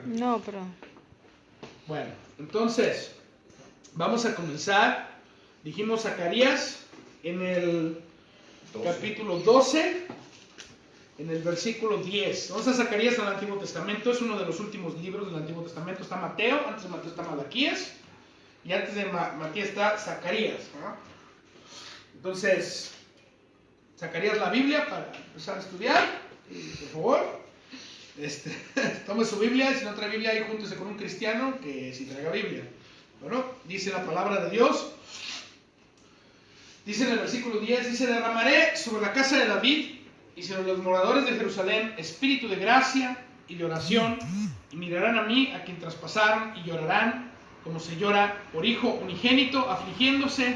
No, pero... Bueno, entonces, vamos a comenzar. Dijimos Zacarías en el 12. capítulo 12, en el versículo 10. Vamos a Zacarías en el Antiguo Testamento, es uno de los últimos libros del Antiguo Testamento. Está Mateo, antes de Mateo está Malaquías, y antes de Malaquías está Zacarías, ¿no? Entonces, Zacarías la Biblia para empezar a estudiar, y por favor. Tome su Biblia, si no trae Biblia ahí júntese con un cristiano que si traiga Biblia. Bueno, dice la palabra de Dios, dice en el versículo 10, dice: derramaré sobre la casa de David y sobre los moradores de Jerusalén espíritu de gracia y de oración, y mirarán a mí, a quien traspasaron, y llorarán como se llora por hijo unigénito, afligiéndose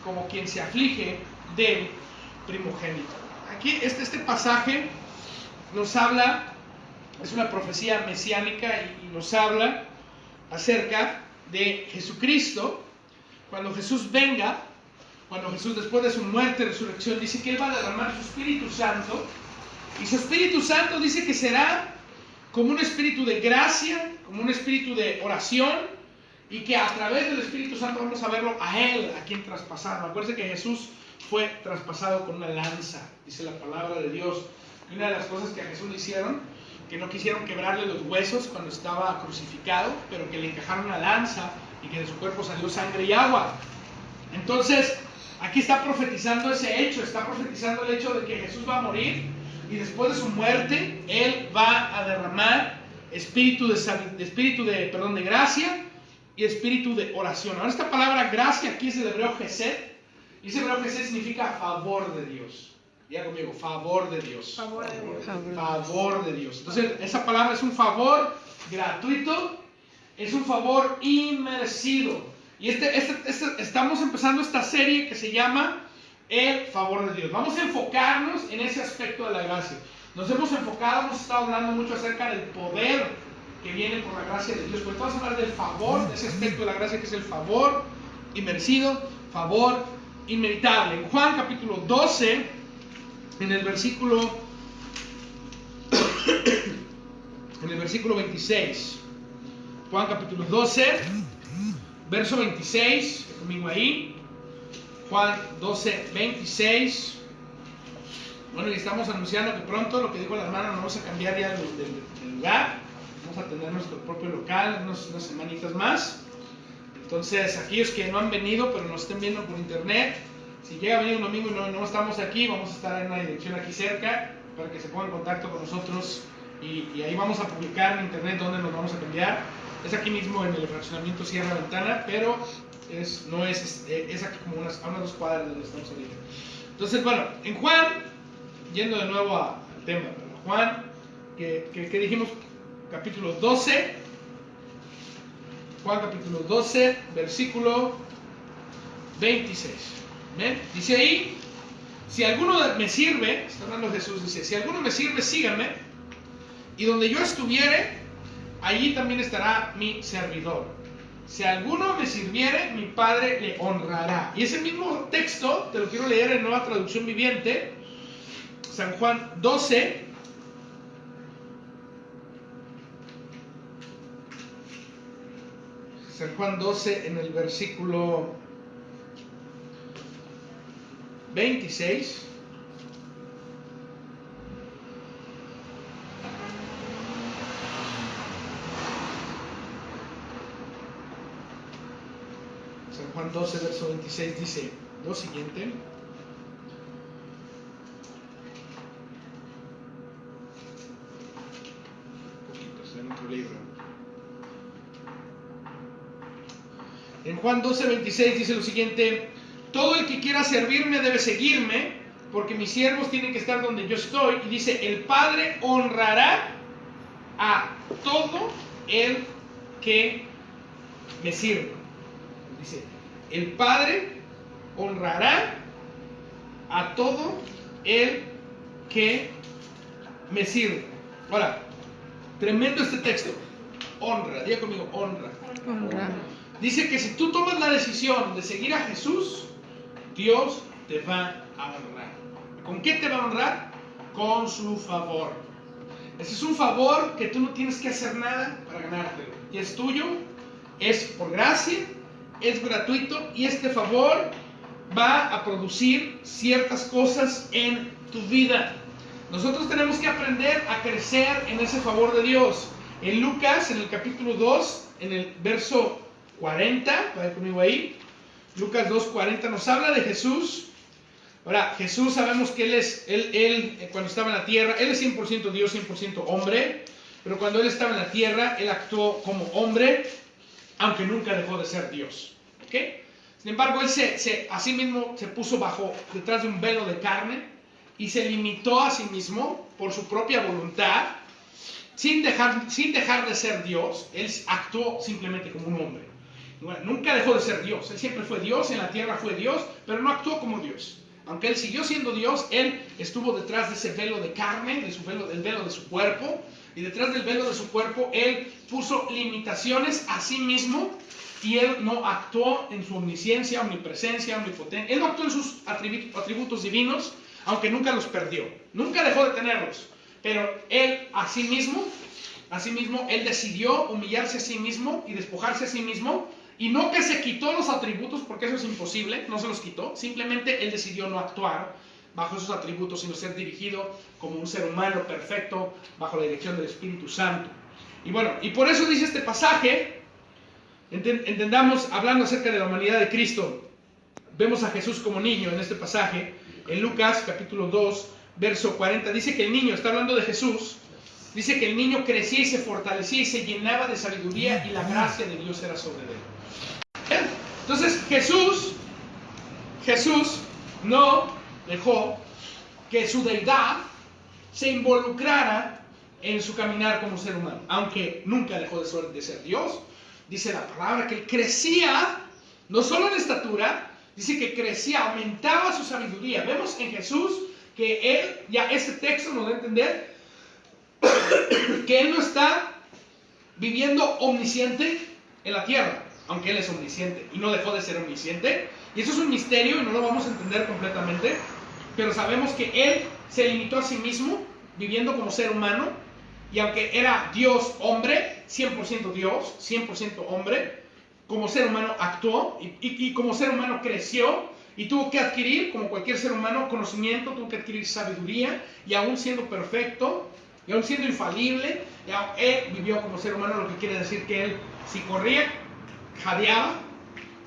como quien se aflige del primogénito. Aquí este pasaje nos habla, es una profecía mesiánica y nos habla acerca de Jesucristo. Cuando Jesús venga, cuando Jesús después de su muerte y resurrección, dice que Él va a derramar su Espíritu Santo, y su Espíritu Santo dice que será como un espíritu de gracia, como un espíritu de oración, y que a través del Espíritu Santo vamos a verlo a Él, a quien traspasaron. Acuérdense que Jesús fue traspasado con una lanza, dice la palabra de Dios. Y una de las cosas que a Jesús le hicieron, que no quisieron quebrarle los huesos cuando estaba crucificado, pero que le encajaron una lanza y que de su cuerpo salió sangre y agua. Entonces, aquí está profetizando ese hecho, está profetizando el hecho de que Jesús va a morir y después de su muerte, Él va a derramar espíritu de gracia y espíritu de oración. Ahora, esta palabra gracia aquí es el hebreo gesed, y ese hebreo gesed significa favor de Dios. Diga conmigo, favor de Dios. Favor de Dios. Favor de Dios. Entonces, esa palabra es un favor gratuito, es un favor inmerecido. Y estamos empezando esta serie que se llama El favor de Dios. Vamos a enfocarnos en ese aspecto de la gracia. Nos hemos enfocado, hemos estado hablando mucho acerca del poder que viene por la gracia de Dios. Pues vamos a hablar del favor, de ese aspecto de la gracia que es el favor inmerecido, favor inmeritable. En Juan capítulo 12, en el versículo 26, Juan capítulo 12, verso 26, conmigo ahí, Juan 12, 26. Bueno, y estamos anunciando que pronto, lo que dijo la hermana, nos vamos a cambiar ya del lugar, vamos a tener nuestro propio local, unas semanitas más. Entonces, aquellos que no han venido, pero nos estén viendo por internet, si llega a venir un domingo y no estamos aquí, vamos a estar en una dirección aquí cerca para que se pongan en contacto con nosotros y ahí vamos a publicar en internet dónde nos vamos a cambiar. Es aquí mismo en el fraccionamiento Sierra Ventana, pero es aquí como a unas 2 cuadras de donde estamos ahorita. Entonces, bueno, en Juan, yendo de nuevo al tema, Juan, que dijimos, capítulo 12, Juan capítulo 12, versículo 26. ¿Ven? Dice ahí: si alguno me sirve, está hablando Jesús, dice: si alguno me sirve, síganme, y donde yo estuviere, allí también estará mi servidor. Si alguno me sirviere, mi Padre le honrará. Y ese mismo texto te lo quiero leer en Nueva Traducción Viviente, San Juan 12, San Juan 12 en el versículo 26. San Juan 12, verso 26 dice lo siguiente: en otro libro. En Juan 12, 26 dice lo siguiente: todo el que quiera servirme debe seguirme, porque mis siervos tienen que estar donde yo estoy. Y dice: el Padre honrará a todo el que me sirve. Dice: el Padre honrará a todo el que me sirve. Ahora, tremendo este texto. Honra, diga conmigo, honra. Honra. Dice que si tú tomas la decisión de seguir a Jesús, Dios te va a honrar. ¿Con qué te va a honrar? Con su favor. Este es un favor que tú no tienes que hacer nada para ganártelo. Y es tuyo, es por gracia, es gratuito y este favor va a producir ciertas cosas en tu vida. Nosotros tenemos que aprender a crecer en ese favor de Dios. En Lucas, en el capítulo 2, en el verso 40, vaya conmigo ahí, Lucas 2:40 nos habla de Jesús. Ahora, Jesús sabemos que él cuando estaba en la tierra, él es 100% Dios, 100% hombre, pero cuando él estaba en la tierra, él actuó como hombre, aunque nunca dejó de ser Dios. ¿Ok? Sin embargo, él a sí mismo se puso detrás de un velo de carne y se limitó a sí mismo por su propia voluntad, sin dejar de ser Dios. Él actuó simplemente como un hombre. Bueno, nunca dejó de ser Dios, él siempre fue Dios, en la tierra fue Dios, pero no actuó como Dios. Aunque él siguió siendo Dios, él estuvo detrás de ese velo de carne, del velo de su cuerpo, y detrás del velo de su cuerpo él puso limitaciones a sí mismo, y él no actuó en su omnisciencia, omnipresencia, omnipotencia. Él no actuó en sus atributos divinos, aunque nunca los perdió, nunca dejó de tenerlos, pero él a sí mismo, él decidió humillarse a sí mismo y despojarse a sí mismo. Y no que se quitó los atributos, porque eso es imposible, no se los quitó. Simplemente él decidió no actuar bajo esos atributos, sino ser dirigido como un ser humano perfecto, bajo la dirección del Espíritu Santo. Y bueno, y por eso dice este pasaje, entendamos, hablando acerca de la humanidad de Cristo, vemos a Jesús como niño en este pasaje, en Lucas capítulo 2, verso 40, dice que el niño, está hablando de Jesús, dice que el niño crecía y se fortalecía y se llenaba de sabiduría y la gracia de Dios era sobre él. Entonces Jesús no dejó que su deidad se involucrara en su caminar como ser humano, aunque nunca dejó de ser Dios. Dice la palabra que él crecía, no solo en estatura, dice que crecía, aumentaba su sabiduría. Vemos en Jesús que él, ya este texto nos da a entender que él no está viviendo omnisciente en la tierra, aunque él es omnisciente y no dejó de ser omnisciente. Y eso es un misterio y no lo vamos a entender completamente, pero sabemos que él se limitó a sí mismo viviendo como ser humano, y aunque era Dios hombre, 100% Dios, 100% hombre, como ser humano actuó y como ser humano creció y tuvo que adquirir, como cualquier ser humano, conocimiento, tuvo que adquirir sabiduría, y aún siendo perfecto y aún siendo infalible, él vivió como ser humano, lo que quiere decir que él, si corría, jadeaba,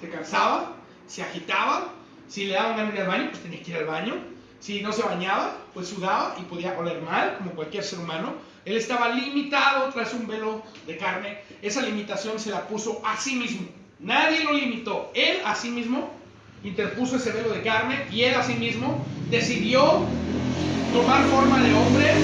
se cansaba, se agitaba, si le daban ganas de ir al baño, pues tenía que ir al baño, si no se bañaba, pues sudaba y podía oler mal, como cualquier ser humano. Él estaba limitado tras un velo de carne. Esa limitación se la puso a sí mismo, nadie lo limitó, él a sí mismo interpuso ese velo de carne, y él a sí mismo decidió tomar forma de hombre,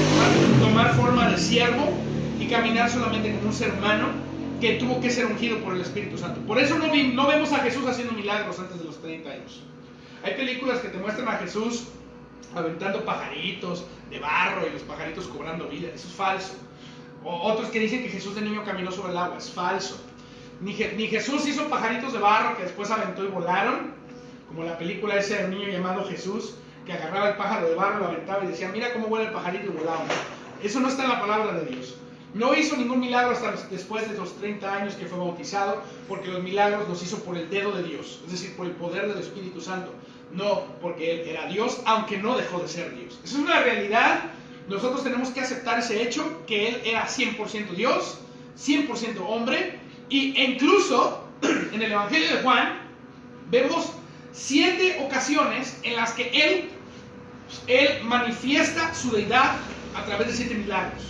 tomar forma de siervo y caminar solamente como un ser humano que tuvo que ser ungido por el Espíritu Santo. Por eso no vemos a Jesús haciendo milagros antes de los 30 años. Hay películas que te muestran a Jesús aventando pajaritos de barro y los pajaritos cobrando vida. Eso es falso. O otros que dicen que Jesús de niño caminó sobre el agua. Es falso. Ni Jesús hizo pajaritos de barro que después aventó y volaron, como la película esa de un niño llamado Jesús, que agarraba el pájaro de barro, lo aventaba y decía, mira cómo vuela el pajarito, y volaba. Eso no está en la palabra de Dios. No hizo ningún milagro hasta después de los 30 años que fue bautizado, porque los milagros los hizo por el dedo de Dios, es decir, por el poder del Espíritu Santo, no porque él era Dios, aunque no dejó de ser Dios. Esa es una realidad. Nosotros tenemos que aceptar ese hecho, que él era 100% Dios, 100% hombre, e incluso en el Evangelio de Juan vemos 7 ocasiones en las que él manifiesta su deidad a través de 7 milagros,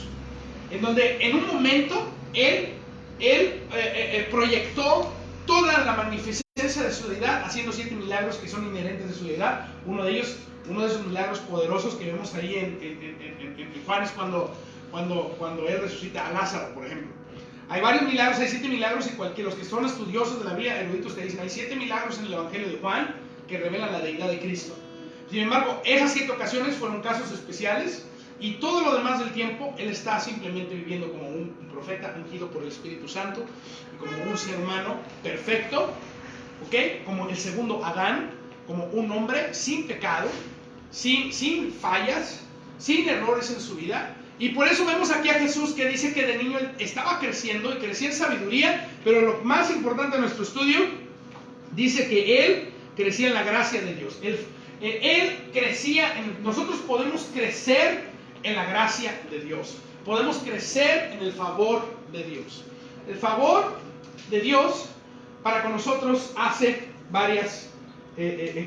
en donde en un momento él proyectó toda la magnificencia de su deidad, haciendo 7 milagros que son inherentes de su deidad. Uno de esos milagros poderosos que vemos ahí en Juan es cuando él resucita a Lázaro, por ejemplo. Hay varios milagros, hay 7 milagros, y los que son estudiosos de la Biblia, eruditos, te dicen, hay 7 milagros en el Evangelio de Juan que revelan la deidad de Cristo. Sin embargo, esas 7 ocasiones fueron casos especiales, y todo lo demás del tiempo él está simplemente viviendo como un profeta ungido por el Espíritu Santo, y como un ser humano perfecto, ¿ok? Como el segundo Adán, como un hombre sin pecado, sin fallas, sin errores en su vida, Y por eso vemos aquí a Jesús que dice que de niño él estaba creciendo y crecía en sabiduría, pero lo más importante de nuestro estudio dice que él crecía en la gracia de Dios. Él crecía, nosotros podemos crecer en la gracia de Dios. Podemos crecer en el favor de Dios. El favor de Dios para con nosotros hace varias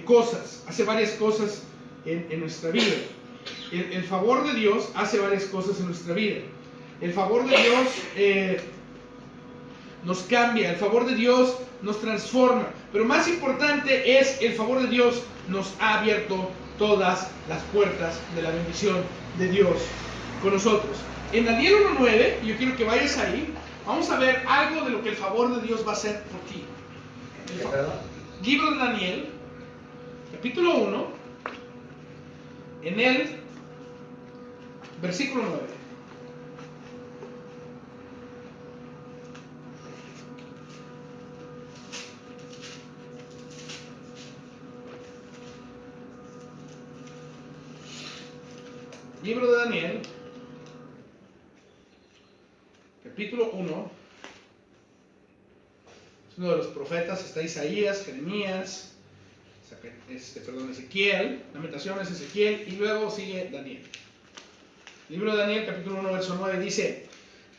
cosas. Hace varias cosas en nuestra vida. El favor de Dios hace varias cosas en nuestra vida. El favor de Dios nos cambia, el favor de Dios nos transforma. Pero más importante es, el favor de Dios nos ha abierto todas las puertas de la bendición de Dios con nosotros. En Daniel 1:9, yo quiero que vayas ahí, vamos a ver algo de lo que el favor de Dios va a hacer por ti. Libro de Daniel, capítulo 1, en el versículo 9. Libro de Daniel, capítulo 1. Es uno de los profetas, está Isaías, Jeremías, Ezequiel, Lamentaciones, Ezequiel, y luego sigue Daniel. Libro de Daniel, capítulo 1, verso 9, dice: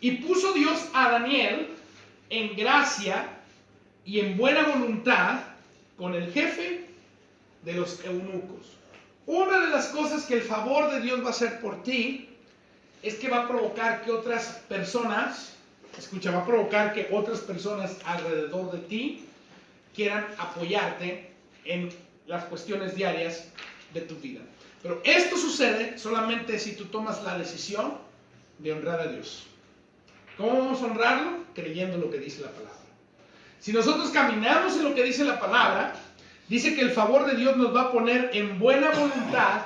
y puso Dios a Daniel en gracia y en buena voluntad con el jefe de los eunucos. Una de las cosas que el favor de Dios va a hacer por ti es que va a provocar que otras personas, va a provocar que otras personas alrededor de ti quieran apoyarte en las cuestiones diarias de tu vida. Pero esto sucede solamente si tú tomas la decisión de honrar a Dios. ¿Cómo vamos a honrarlo? Creyendo lo que dice la palabra. Si nosotros caminamos en lo que dice la palabra, dice que el favor de Dios nos va a poner en buena voluntad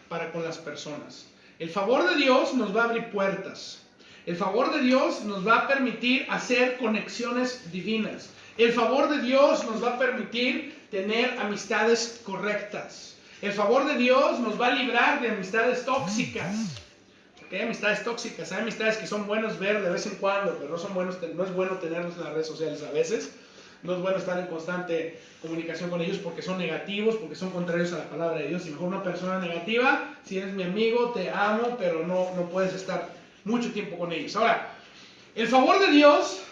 para con las personas. El favor de Dios nos va a abrir puertas. El favor de Dios nos va a permitir hacer conexiones divinas. El favor de Dios nos va a permitir tener amistades correctas. El favor de Dios nos va a librar de amistades tóxicas. Porque hay amistades tóxicas, hay amistades que son buenos ver de vez en cuando, pero no es bueno tenerlos en las redes sociales a veces. No es bueno estar en constante comunicación con ellos porque son negativos, porque son contrarios a la palabra de Dios. Y mejor una persona negativa, si eres mi amigo, te amo, pero no puedes estar mucho tiempo con ellos. Ahora, el favor de Dios,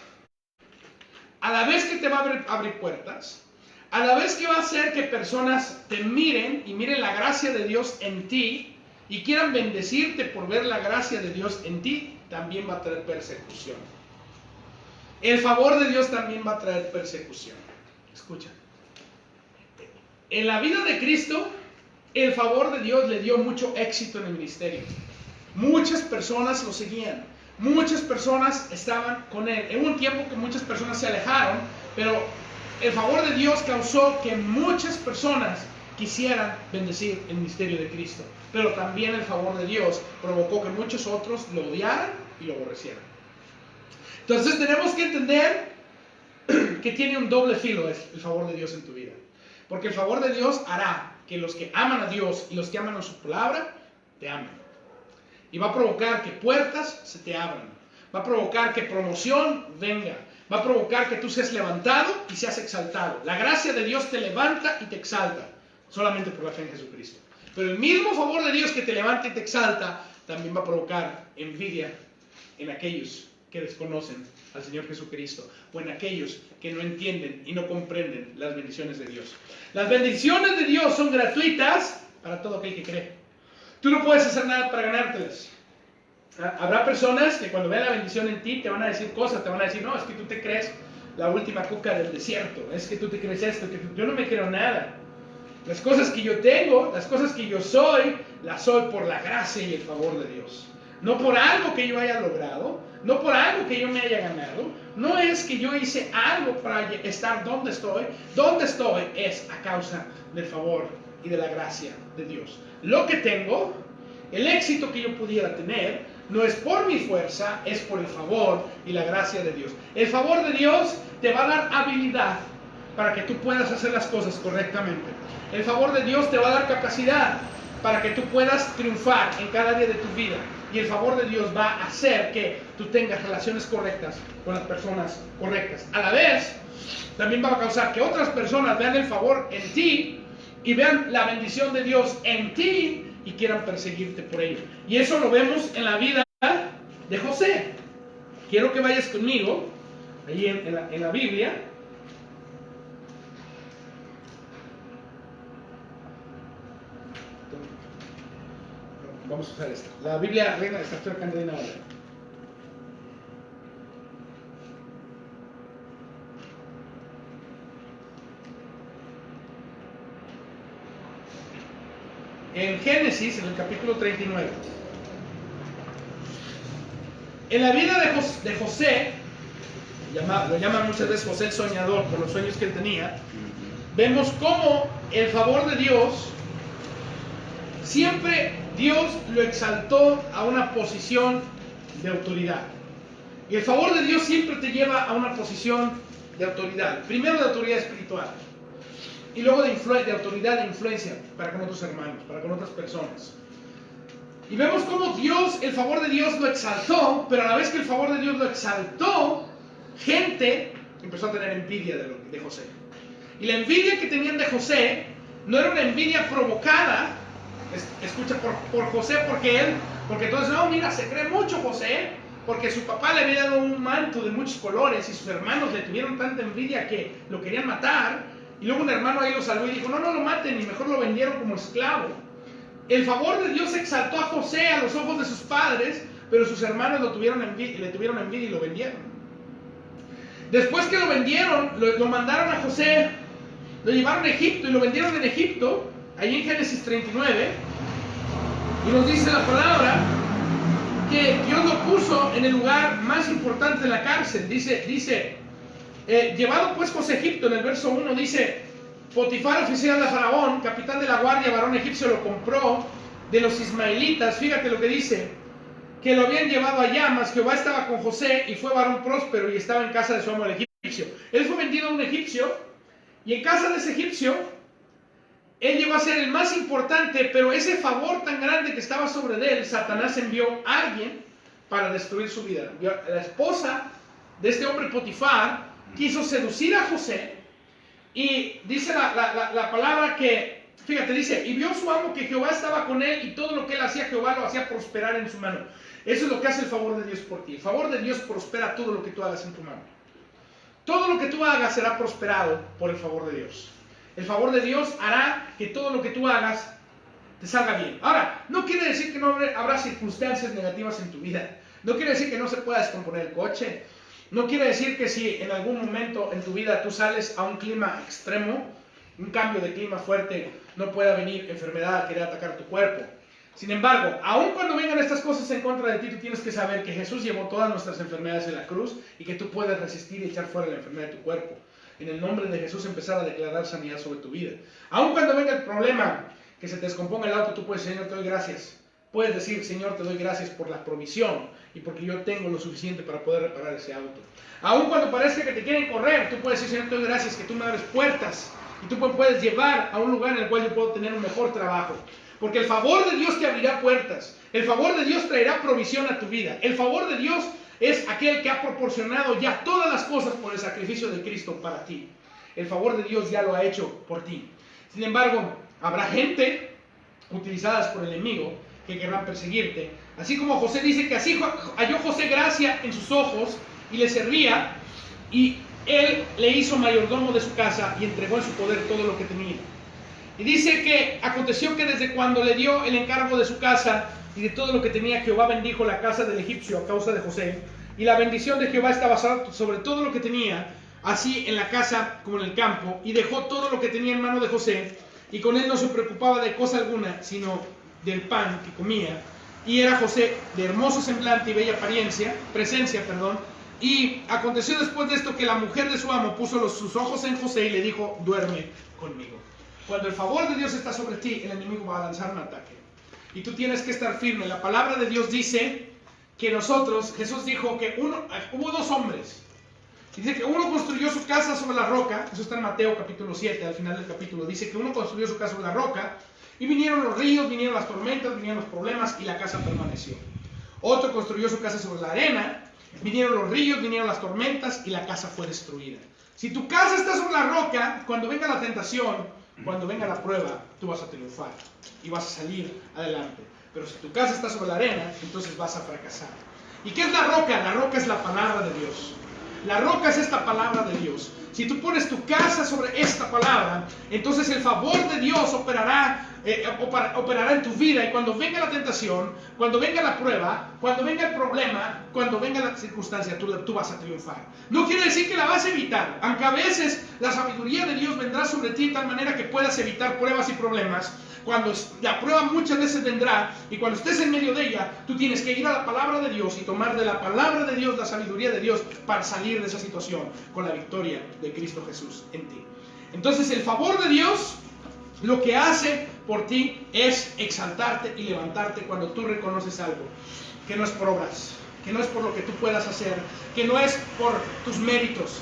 a la vez que te va a abrir puertas, a la vez que va a hacer que personas te miren y miren la gracia de Dios en ti y quieran bendecirte por ver la gracia de Dios en ti, también va a traer persecución. El favor de Dios también va a traer persecución. Escucha. En la vida de Cristo, el favor de Dios le dio mucho éxito en el ministerio. Muchas personas lo seguían. Muchas personas estaban con él. En un tiempo que muchas personas se alejaron, pero el favor de Dios causó que muchas personas quisieran bendecir el ministerio de Cristo. Pero también el favor de Dios provocó que muchos otros lo odiaran y lo aborrecieran. Entonces tenemos que entender que tiene un doble filo el favor de Dios en tu vida. Porque el favor de Dios hará que los que aman a Dios y los que aman a su palabra, te amen. Y va a provocar que puertas se te abran. Va a provocar que promoción venga. Va a provocar que tú seas levantado y seas exaltado. La gracia de Dios te levanta y te exalta. Solamente por la fe en Jesucristo. Pero el mismo favor de Dios que te levanta y te exalta, también va a provocar envidia en aquellos que desconocen al Señor Jesucristo, o en aquellos que no entienden y no comprenden las bendiciones de Dios. Las bendiciones de Dios son gratuitas para todo aquel que cree. Tú no puedes hacer nada para ganártelas. Habrá personas que cuando vean la bendición en ti te van a decir cosas, te van a decir: no, es que tú te crees la última cuca del desierto, es que tú te crees esto, yo no me creo nada. Las cosas que yo tengo, las cosas que yo soy, las soy por la gracia y el favor de Dios. No por algo que yo haya logrado, no por algo que yo me haya ganado. No es que yo hice algo para estar donde estoy. Donde estoy es a causa del favor y de la gracia de Dios. Lo que tengo, el éxito que yo pudiera tener, no es por mi fuerza, es por el favor y la gracia de Dios. El favor de Dios te va a dar habilidad para que tú puedas hacer las cosas correctamente. El favor de Dios te va a dar capacidad para que tú puedas triunfar en cada día de tu vida. y el favor de Dios va a hacer que tú tengas relaciones correctas con las personas correctas. A la vez, también va a causar que otras personas vean el favor en ti y vean la bendición de Dios en ti y quieran perseguirte por ello. Y eso lo vemos en la vida de José. Quiero que vayas conmigo ahí en la Biblia. Vamos a usar esta. La Biblia Reina de Estatura Reina Valera. En Génesis, en el capítulo 39. En la vida de José, lo llaman muchas veces José el soñador por los sueños que él tenía, vemos cómo el favor de Dios, siempre Dios lo exaltó a una posición de autoridad. Y el favor de Dios siempre te lleva a una posición de autoridad. Primero de autoridad espiritual. Y luego de autoridad de influencia para con otros hermanos, para con otras personas. Y vemos cómo Dios, el favor de Dios lo exaltó, pero a la vez que el favor de Dios lo exaltó, gente empezó a tener envidia de José. Y la envidia que tenían de José no era una envidia provocada, escucha, por José, porque entonces, no, mira, se cree mucho José, porque su papá le había dado un manto de muchos colores y sus hermanos le tuvieron tanta envidia que lo querían matar. Y luego un hermano ahí lo salvó y dijo, no lo maten, y mejor lo vendieron como esclavo. El favor de Dios exaltó a José a los ojos de sus padres, pero sus hermanos le tuvieron envidia y lo vendieron. Después que lo vendieron, lo mandaron a José, lo llevaron a Egipto y lo vendieron en Egipto, ahí en Génesis 39, y nos dice la palabra que Dios lo puso en el lugar más importante de la cárcel. Dice, llevado pues José a Egipto, en el verso 1 dice, Potifar, oficial de Faraón, capitán de la guardia, varón egipcio, lo compró de los ismaelitas. Fíjate lo que dice, que lo habían llevado allá, mas Jehová estaba con José y fue varón próspero y estaba en casa de su amo el egipcio. Él fue vendido a un egipcio y en casa de ese egipcio él llegó a ser el más importante, pero ese favor tan grande que estaba sobre él, Satanás envió a alguien para destruir su vida. La esposa de este hombre Potifar quiso seducir a José. Y dice la palabra que, fíjate, dice, y vio su amo que Jehová estaba con él y todo lo que él hacía, Jehová lo hacía prosperar en su mano. Eso es lo que hace el favor de Dios por ti. El favor de Dios prospera todo lo que tú hagas en tu mano. Todo lo que tú hagas será prosperado por el favor de Dios. El favor de Dios hará que todo lo que tú hagas te salga bien. Ahora, no quiere decir que no habrá circunstancias negativas en tu vida. No quiere decir que no se pueda descomponer el coche. No quiere decir que si en algún momento en tu vida tú sales a un clima extremo, un cambio de clima fuerte, no pueda venir enfermedad a querer atacar tu cuerpo. Sin embargo, aun cuando vengan estas cosas en contra de ti, tú tienes que saber que Jesús llevó todas nuestras enfermedades en la cruz y que tú puedes resistir y echar fuera la enfermedad de tu cuerpo. En el nombre de Jesús empezar a declarar sanidad sobre tu vida. Aun cuando venga el problema, que se te descomponga el auto, tú puedes decir, Señor, te doy gracias. Puedes decir, Señor, te doy gracias por la provisión y porque yo tengo lo suficiente para poder reparar ese auto. Aun cuando parezca que te quieren correr, tú puedes decir, Señor, te doy gracias que tú me abres puertas y tú me puedes llevar a un lugar en el cual yo puedo tener un mejor trabajo. Porque el favor de Dios te abrirá puertas. El favor de Dios traerá provisión a tu vida. El favor de Dios es aquel que ha proporcionado ya todas las cosas por el sacrificio de Cristo para ti. El favor de Dios ya lo ha hecho por ti. Sin embargo, habrá gente utilizadas por el enemigo que querrán perseguirte. Así como José dice que así halló José gracia en sus ojos y le servía, y él le hizo mayordomo de su casa y entregó en su poder todo lo que tenía. Y dice que aconteció que desde cuando le dio el encargo de su casa y de todo lo que tenía, Jehová bendijo la casa del egipcio a causa de José, y la bendición de Jehová estaba sobre todo lo que tenía, así en la casa como en el campo, y dejó todo lo que tenía en mano de José, y con él no se preocupaba de cosa alguna, sino del pan que comía. Y era José de hermoso semblante y bella presencia, y aconteció después de esto que la mujer de su amo puso sus ojos en José y le dijo, duerme conmigo. Cuando el favor de Dios está sobre ti, el enemigo va a lanzar un ataque. Y tú tienes que estar firme. La palabra de Dios dice que Jesús dijo que hubo dos hombres. Dice que uno construyó su casa sobre la roca. Eso está en Mateo capítulo 7, al final del capítulo. Dice que uno construyó su casa sobre la roca. Y vinieron los ríos, vinieron las tormentas, vinieron los problemas y la casa permaneció. Otro construyó su casa sobre la arena. Vinieron los ríos, vinieron las tormentas y la casa fue destruida. Si tu casa está sobre la roca, cuando venga la tentación, cuando venga la prueba, tú vas a triunfar y vas a salir adelante. Pero si tu casa está sobre la arena, entonces vas a fracasar. ¿Y qué es la roca? La roca es la palabra de Dios. La roca es esta palabra de Dios. Si tú pones tu casa sobre esta palabra, entonces el favor de Dios operará en tu vida. Y cuando venga la tentación, cuando venga la prueba, cuando venga el problema, cuando venga la circunstancia, tú vas a triunfar. No quiere decir que la vas a evitar, aunque a veces la sabiduría de Dios vendrá sobre ti de tal manera que puedas evitar pruebas y problemas. Cuando la prueba muchas veces vendrá, y cuando estés en medio de ella, tú tienes que ir a la palabra de Dios y tomar de la palabra de Dios la sabiduría de Dios para salir de esa situación con la victoria de Cristo Jesús en ti. Entonces el favor de Dios lo que hace por ti es exaltarte y levantarte cuando tú reconoces algo, que no es por obras, que no es por lo que tú puedas hacer, que no es por tus méritos.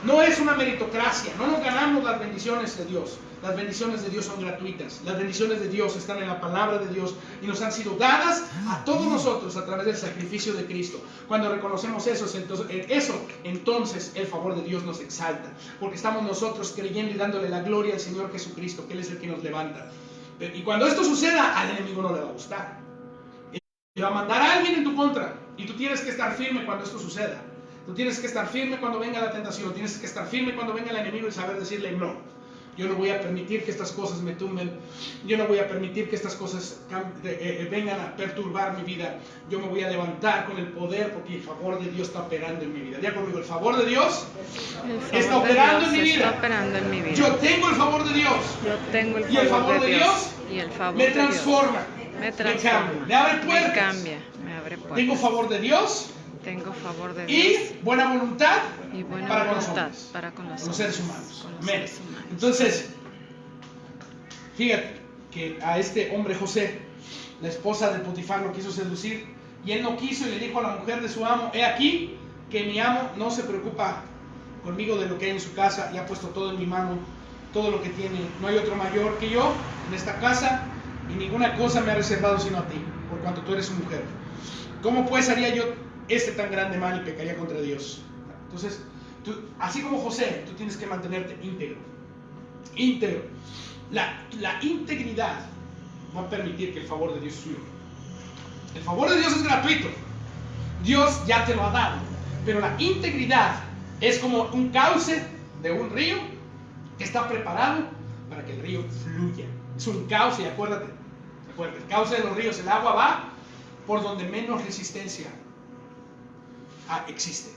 No es una meritocracia, no nos ganamos las bendiciones de Dios. Las bendiciones de Dios son gratuitas. Las bendiciones de Dios están en la palabra de Dios y nos han sido dadas a todos nosotros a través del sacrificio de Cristo. Cuando reconocemos eso, entonces el favor de Dios nos exalta, porque estamos nosotros creyendo y dándole la gloria al Señor Jesucristo, que Él es el que nos levanta. Y cuando esto suceda, al enemigo no le va a gustar. Él va a mandar a alguien en tu contra y tú tienes que estar firme cuando esto suceda. Tú tienes que estar firme cuando venga la tentación, tienes que estar firme cuando venga el enemigo y saber decirle no. Yo no voy a permitir que estas cosas me tumben, yo no voy a permitir que estas cosas vengan a perturbar mi vida. Yo me voy a levantar con el poder porque el favor de Dios está operando en mi vida. Ya conmigo, el favor de Dios está operando en mi vida. Yo tengo el favor de Dios. Y el favor de Dios me transforma, me cambia, me abre puertas. Tengo favor de Dios. Tengo favor de Dios y buena voluntad, para con los seres humanos. Amén. Entonces, fíjate que a este hombre José, la esposa de Potifar lo quiso seducir y él no quiso y le dijo a la mujer de su amo: he aquí que mi amo no se preocupa conmigo de lo que hay en su casa y ha puesto todo en mi mano, todo lo que tiene. No hay otro mayor que yo en esta casa y ninguna cosa me ha reservado sino a ti, por cuanto tú eres su mujer. ¿Cómo pues haría yo tan grande mal y pecaría contra Dios? Entonces, así como José, tú tienes que mantenerte íntegro. La integridad va a permitir que el favor de Dios fluya. El favor de Dios es gratuito. Dios ya te lo ha dado. Pero la integridad es como un cauce de un río que está preparado para que el río fluya. Es un cauce, y acuérdate, el cauce de los ríos, el agua va por donde menos resistencia existe.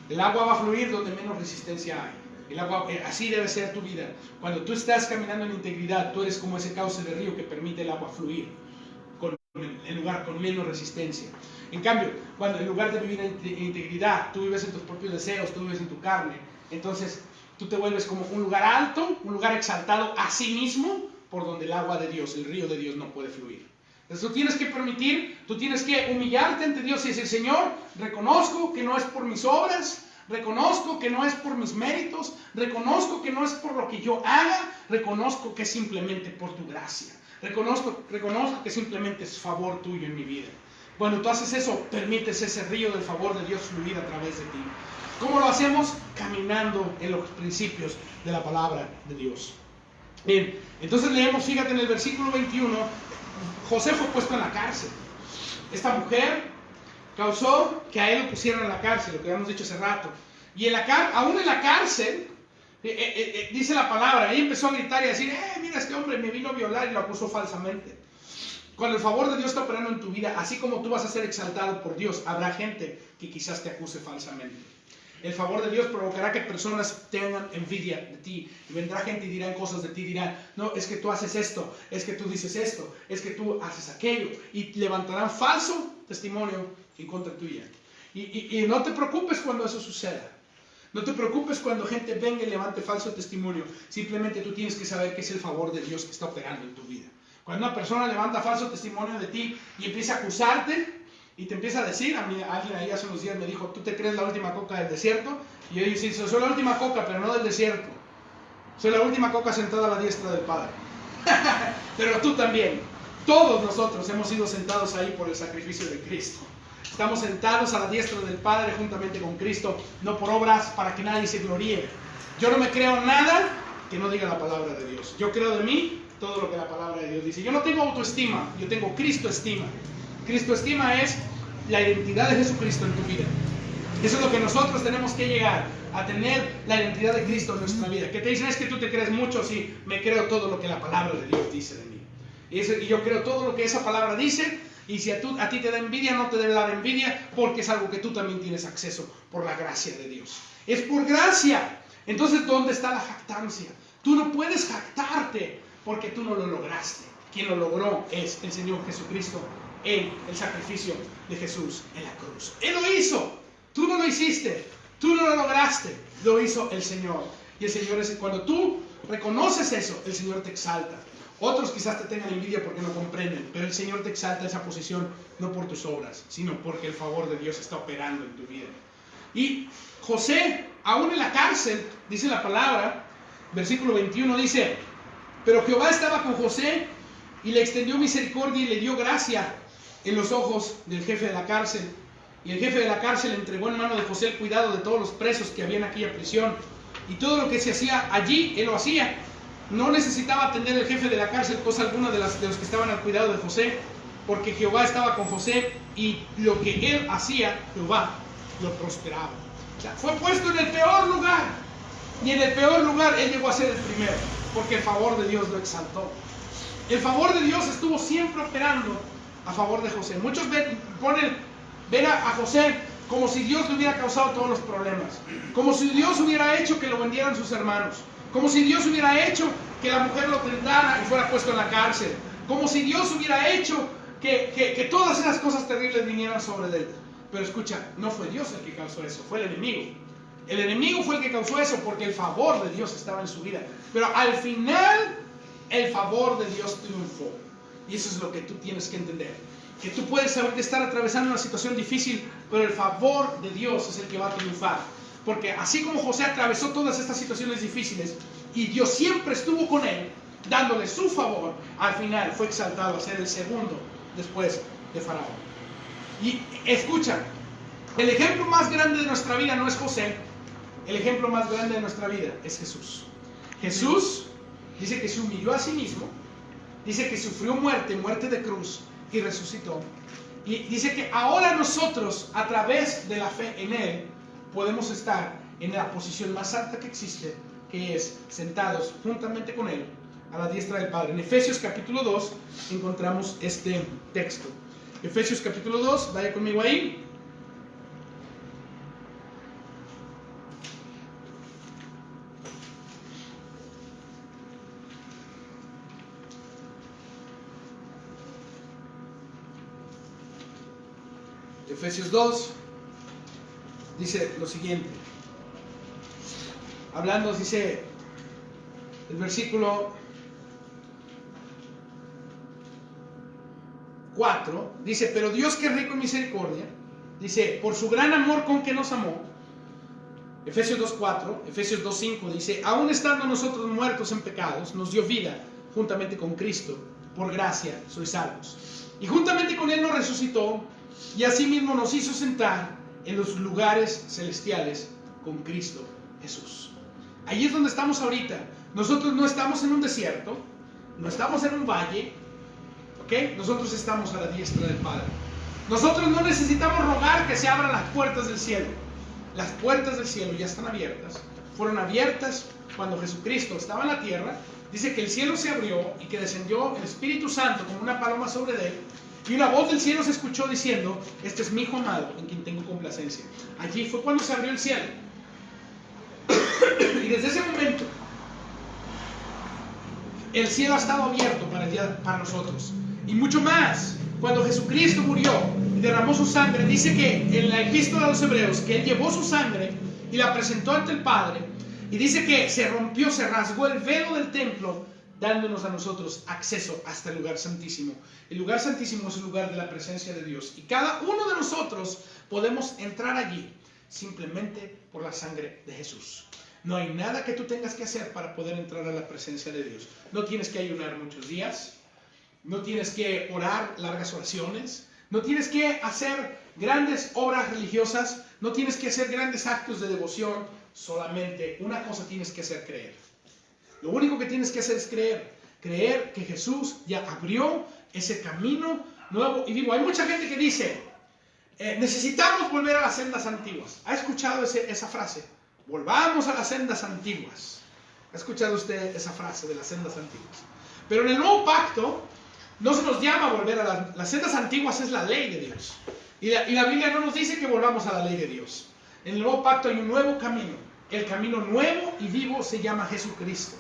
El agua va a fluir donde menos resistencia hay. El agua, así debe ser tu vida. Cuando tú estás caminando en integridad, tú eres como ese cauce de río que permite el agua fluir en lugar con menos resistencia. En cambio, cuando en lugar de vivir en integridad, tú vives en tus propios deseos, tú vives en tu carne, entonces tú te vuelves como un lugar alto, un lugar exaltado a sí mismo, por donde el agua de Dios, el río de Dios no puede fluir. Entonces tú tienes que permitir, tú tienes que humillarte ante Dios y decir: Señor, reconozco que no es por mis obras, reconozco que no es por mis méritos, reconozco que no es por lo que yo haga, reconozco que es simplemente por tu gracia, reconozco que simplemente es favor tuyo en mi vida. Cuando tú haces eso, permites ese río del favor de Dios fluir a través de ti. ¿Cómo lo hacemos? Caminando en los principios de la palabra de Dios. Bien, entonces leemos, fíjate en el versículo 21, José fue puesto en la cárcel. Esta mujer causó que a él lo pusieran en la cárcel, lo que habíamos dicho hace rato. Y aún en la cárcel, dice la palabra, ella empezó a gritar y a decir: mira, este hombre me vino a violar y lo acusó falsamente. Cuando el favor de Dios está operando en tu vida, así como tú vas a ser exaltado por Dios, habrá gente que quizás te acuse falsamente. El favor de Dios provocará que personas tengan envidia de ti. Y vendrá gente y dirán cosas de ti. Dirán: no, es que tú haces esto, es que tú dices esto, es que tú haces aquello. Y levantarán falso testimonio en contra tuya. Y no te preocupes cuando eso suceda. No te preocupes cuando gente venga y levante falso testimonio. Simplemente tú tienes que saber que es el favor de Dios que está operando en tu vida. Cuando una persona levanta falso testimonio de ti y empieza a acusarte, y te empieza a decir, a mí alguien ahí hace unos días me dijo: ¿tú te crees la última coca del desierto? Y yo dije: sí, soy la última coca, pero no del desierto. Soy la última coca sentada a la diestra del Padre. Pero tú también. Todos nosotros hemos sido sentados ahí por el sacrificio de Cristo. Estamos sentados a la diestra del Padre juntamente con Cristo, no por obras para que nadie se gloríe. Yo no me creo nada que no diga la palabra de Dios. Yo creo de mí todo lo que la palabra de Dios dice. Yo no tengo autoestima, yo tengo Cristo estima. Cristo estima es la identidad de Jesucristo en tu vida. Eso es lo que nosotros tenemos que llegar a tener, la identidad de Cristo en nuestra vida. Que te dicen, es que tú te crees mucho. Sí, me creo todo lo que la palabra de Dios dice de mí. Y yo creo todo lo que esa palabra dice. Y si a ti te da envidia, no te debe dar envidia, porque es algo que tú también tienes acceso por la gracia de Dios. Es por gracia. Entonces, ¿dónde está la jactancia? Tú no puedes jactarte porque tú no lo lograste. Quien lo logró es el Señor Jesucristo en el sacrificio de Jesús en la cruz. Él lo hizo. Tú no lo hiciste, tú no lo lograste, lo hizo el Señor. Y el Señor es, cuando tú reconoces eso, el Señor te exalta. Otros quizás te tengan envidia porque no comprenden, pero el Señor te exalta esa posición no por tus obras, sino porque el favor de Dios está operando en tu vida. Y José, aún en la cárcel, dice la palabra, versículo 21 dice, pero Jehová estaba con José y le extendió misericordia y le dio gracia en los ojos del jefe de la cárcel. Y el jefe de la cárcel entregó en mano de José el cuidado de todos los presos que había en aquella prisión. Y todo lo que se hacía allí, él lo hacía. No necesitaba atender el jefe de la cárcel cosa alguna de los que estaban al cuidado de José, porque Jehová estaba con José y lo que él hacía, Jehová lo prosperaba. O sea, fue puesto en el peor lugar. Y en el peor lugar él llegó a ser el primero, porque el favor de Dios lo exaltó. El favor de Dios estuvo siempre operando a favor de José. Muchos ven a José como si Dios le hubiera causado todos los problemas, como si Dios hubiera hecho que lo vendieran sus hermanos, como si Dios hubiera hecho que la mujer lo tentara y fuera puesto en la cárcel, como si Dios hubiera hecho que todas esas cosas terribles vinieran sobre él. Pero escucha, no fue Dios el que causó eso, fue el enemigo. El enemigo fue el que causó eso porque el favor de Dios estaba en su vida. Pero al final, el favor de Dios triunfó. Y eso es lo que tú tienes que entender. Que tú puedes saber que estar atravesando una situación difícil, pero el favor de Dios es el que va a triunfar. Porque así como José atravesó todas estas situaciones difíciles y Dios siempre estuvo con él, dándole su favor, al final fue exaltado a ser el segundo después de Faraón. Y escucha, el ejemplo más grande de nuestra vida no es José, el ejemplo más grande de nuestra vida es Jesús. Jesús dice que se humilló a sí mismo, dice que sufrió muerte de cruz, y resucitó. Y dice que ahora nosotros, a través de la fe en Él, podemos estar en la posición más alta que existe, que es sentados juntamente con Él a la diestra del Padre. En Efesios capítulo 2 encontramos este texto. Efesios capítulo 2, vaya conmigo ahí. Efesios 2 dice lo siguiente, hablando, dice el versículo 4, dice, pero Dios que es rico en misericordia, dice, por su gran amor con que nos amó, Efesios 2.4, Efesios 2.5 dice, aun estando nosotros muertos en pecados, nos dio vida juntamente con Cristo, por gracia sois salvos. Y juntamente con Él nos resucitó, y asimismo nos hizo sentar en los lugares celestiales con Cristo Jesús. Ahí es donde estamos ahorita. Nosotros no estamos en un desierto, no estamos en un valle, ¿ok? Nosotros estamos a la diestra del Padre. Nosotros no necesitamos rogar que se abran las puertas del cielo. Las puertas del cielo ya están abiertas. Fueron abiertas cuando Jesucristo estaba en la tierra. Dice que el cielo se abrió y que descendió el Espíritu Santo como una paloma sobre él. Y una voz del cielo se escuchó diciendo, este es mi Hijo amado, en quien tengo complacencia. Allí fue cuando se abrió el cielo. Y desde ese momento, el cielo ha estado abierto para nosotros. Y mucho más, cuando Jesucristo murió y derramó su sangre, dice que en la epístola a los Hebreos, que Él llevó su sangre y la presentó ante el Padre. Y dice que se rompió, se rasgó el velo del templo, dándonos a nosotros acceso hasta el lugar santísimo. El lugar santísimo es el lugar de la presencia de Dios. Y cada uno de nosotros podemos entrar allí simplemente por la sangre de Jesús. No hay nada que tú tengas que hacer para poder entrar a la presencia de Dios. No tienes que ayunar muchos días. No tienes que orar largas oraciones. No tienes que hacer grandes obras religiosas, no tienes que hacer grandes actos de devoción, solamente una cosa tienes que hacer: creer. Lo único que tienes que hacer es creer. Creer que Jesús ya abrió ese camino nuevo y vivo. Hay mucha gente que dice, necesitamos volver a las sendas antiguas. ¿Ha escuchado esa frase? Volvamos a las sendas antiguas. ¿Ha escuchado usted esa frase de las sendas antiguas? Pero en el nuevo pacto no se nos llama a volver a las sendas antiguas, es la ley de Dios. Y la Biblia no nos dice que volvamos a la ley de Dios. En el nuevo pacto hay un nuevo camino. El camino nuevo y vivo se llama Jesucristo.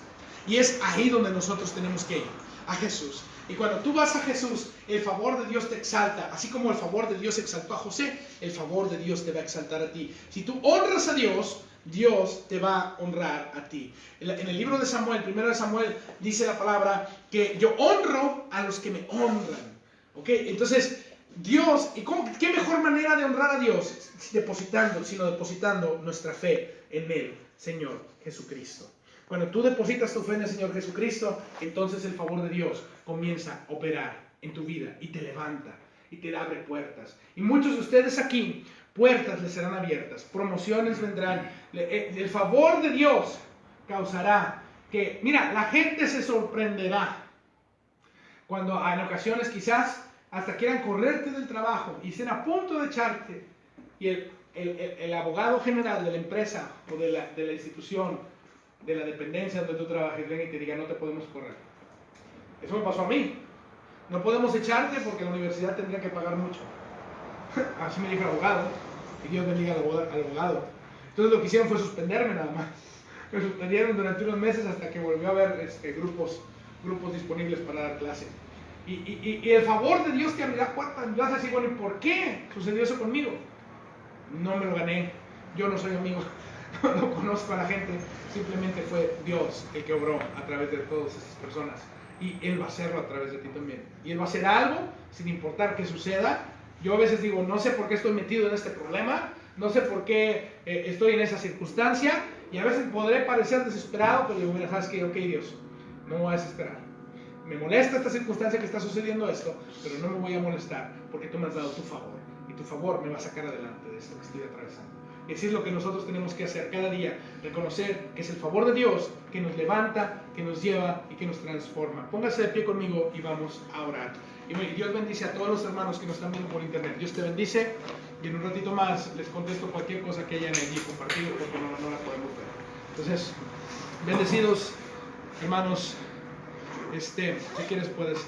Y es ahí donde nosotros tenemos que ir, a Jesús. Y cuando tú vas a Jesús, el favor de Dios te exalta. Así como el favor de Dios exaltó a José, el favor de Dios te va a exaltar a ti. Si tú honras a Dios, Dios te va a honrar a ti. En el libro de Samuel, 1 Samuel, dice la palabra que yo honro a los que me honran. ¿Ok? Entonces, Dios, ¿y qué mejor manera de honrar a Dios? Depositando nuestra fe en Él, Señor Jesucristo. Cuando tú depositas tu fe en el Señor Jesucristo, entonces el favor de Dios comienza a operar en tu vida y te levanta y te abre puertas. Y muchos de ustedes aquí, puertas les serán abiertas, promociones vendrán. El favor de Dios causará que, mira, la gente se sorprenderá cuando en ocasiones quizás hasta quieran correrte del trabajo y estén a punto de echarte. Y el abogado general de la empresa o de la institución, de la dependencia donde tú trabajes, venga y te diga, no te podemos correr. Eso me pasó a mí. No podemos echarte porque la universidad tendría que pagar mucho. Así me dijo el abogado. Y Dios bendiga al abogado. Entonces lo que hicieron fue suspenderme nada más. Me suspendieron durante unos meses hasta que volvió a haber grupos disponibles para dar clase. Y el favor de Dios te abrirá puertas. Y vas a decir, bueno, ¿y por qué sucedió eso conmigo? No me lo gané. Yo no soy amigo. No conozco a la gente, simplemente fue Dios el que obró a través de todas estas personas y Él va a hacerlo a través de ti también. Y Él va a hacer algo sin importar qué suceda. Yo a veces digo, no sé por qué estoy metido en este problema, no sé por qué estoy en esa circunstancia, y a veces podré parecer desesperado, pero digo, mira, sabes que, ok, Dios, no me voy a desesperar. Me molesta esta circunstancia que está sucediendo esto, pero no me voy a molestar porque tú me has dado tu favor y tu favor me va a sacar adelante de esto que estoy atravesando. Y así es lo que nosotros tenemos que hacer cada día, reconocer que es el favor de Dios que nos levanta, que nos lleva y que nos transforma. Póngase de pie conmigo y vamos a orar. Y Dios bendice a todos los hermanos que nos están viendo por internet. Dios te bendice y en un ratito más les contesto cualquier cosa que hayan allí compartido porque no la podemos ver. Entonces, bendecidos hermanos, si quieres puedes...